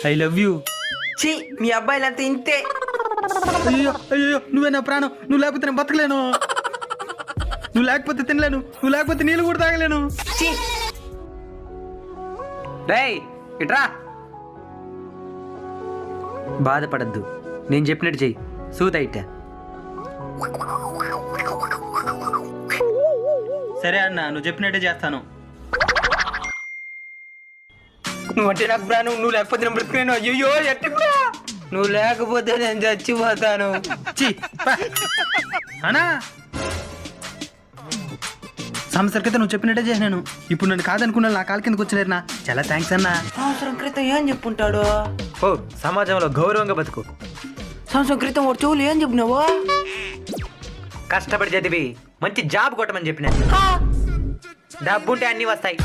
I love you. ఛీ మీ అబ్బాయిలంతా ఇంతే. అయ్యో అయ్యో నువ్వే నా ప్రాణం. నువ్వు లేకపోతే నేను బతకలేను. నువ్వు లేకపోతే తినలేను. నువ్వు లేకపోతే నీళ్ళు కూడా తాగలేను. ఛీ రేయ్ ఇట్రా. బాధపడద్దు, నేను చెప్పినట్టు చెయ్యి. సూతయిట. సరే అన్న, నువ్వు చెప్పినట్టే చేస్తాను. నువ్వు అంటే నాకు ప్రాణం. నువ్వు లేకపోతే నేను బ్రతికలేను. అయ్యో ఎట్టుకురా. నువ్వు లేకపోతే నేను చచ్చిపోతాను. ఛీ, పా. అన్నా సంవత్సరం క్రితం నువ్వు చెప్పినట్టే చేసినాను. ఇప్పుడు నన్ను కాదనుకున్నా నా కాలు కిందకు వచ్చినారు నా. చాలా థ్యాంక్స్ అన్నా. సంవత్సరం క్రితం ఏం చెప్పుంటాడు? ఓ సమాజంలో గౌరవంగా బతుకు. సంవత్సరం క్రితం వాడు చెవులు ఏం చెప్పినావు? కష్టపడి చదివి మంచి జాబ్ కొట్టమని చెప్పిన. డబ్బుంటే అన్నీ వస్తాయి.